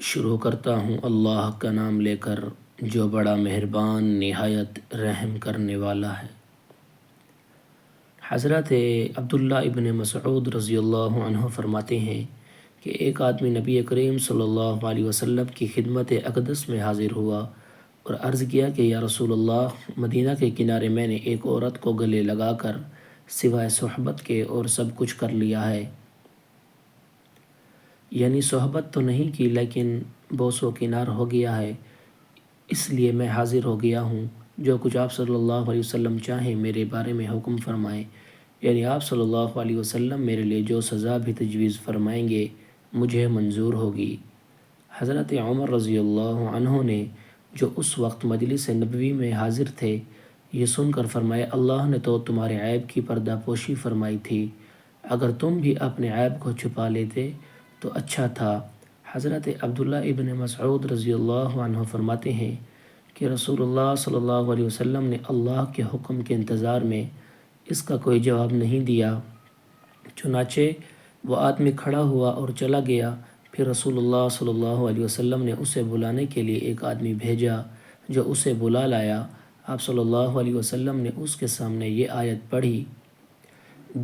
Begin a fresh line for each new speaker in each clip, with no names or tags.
شروع کرتا ہوں اللہ کا نام لے کر جو بڑا مہربان نہایت رحم کرنے والا ہے۔ حضرت عبداللہ ابن مسعود رضی اللہ عنہ فرماتے ہیں کہ ایک آدمی نبی کریم صلی اللہ علیہ وسلم کی خدمت اقدس میں حاضر ہوا اور عرض کیا کہ یا رسول اللہ، مدینہ کے کنارے میں نے ایک عورت کو گلے لگا کر سوائے صحبت کے اور سب کچھ کر لیا ہے، یعنی صحبت تو نہیں کی لیکن بوس و کنار ہو گیا ہے، اس لیے میں حاضر ہو گیا ہوں۔ جو کچھ آپ صلی اللہ علیہ وسلم چاہیں میرے بارے میں حکم فرمائیں، یعنی آپ صلی اللہ علیہ وسلم میرے لیے جو سزا بھی تجویز فرمائیں گے مجھے منظور ہوگی۔ حضرت عمر رضی اللہ عنہ نے جو اس وقت مجلس نبوی میں حاضر تھے یہ سن کر فرمایا، اللہ نے تو تمہارے عیب کی پردہ پوشی فرمائی تھی، اگر تم بھی اپنے عیب کو چھپا لیتے تو اچھا تھا۔ حضرت عبداللہ ابن مسعود رضی اللہ عنہ فرماتے ہیں کہ رسول اللہ صلی اللہ علیہ وسلم نے اللہ کے حکم کے انتظار میں اس کا کوئی جواب نہیں دیا، چنانچہ وہ آدمی کھڑا ہوا اور چلا گیا۔ پھر رسول اللہ صلی اللہ علیہ وسلم نے اسے بلانے کے لیے ایک آدمی بھیجا جو اسے بلا لایا۔ آپ صلی اللہ علیہ وسلم نے اس کے سامنے یہ آیت پڑھی،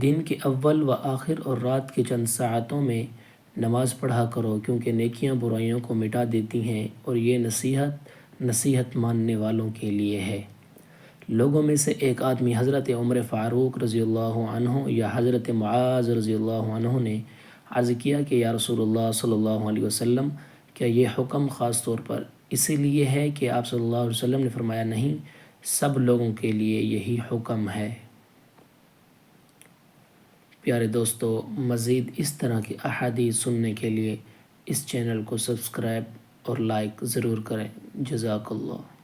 دن کے اول و آخر اور رات کی چند ساعتوں میں نماز پڑھا کرو، کیونکہ نیکیاں برائیوں کو مٹا دیتی ہیں اور یہ نصیحت ماننے والوں کے لیے ہے۔ لوگوں میں سے ایک آدمی حضرت عمر فاروق رضی اللہ عنہ یا حضرت معاذ رضی اللہ عنہ نے عرض کیا کہ یا رسول اللہ صلی اللہ علیہ وسلم، کیا یہ حکم خاص طور پر اسی لیے ہے کہ آپ صلی اللہ علیہ وسلم نے فرمایا نہیں، سب لوگوں کے لیے یہی حکم ہے۔ پیارے دوستو، مزید اس طرح کی احادیث سننے کے لیے اس چینل کو سبسکرائب اور لائک ضرور کریں۔ جزاک اللہ۔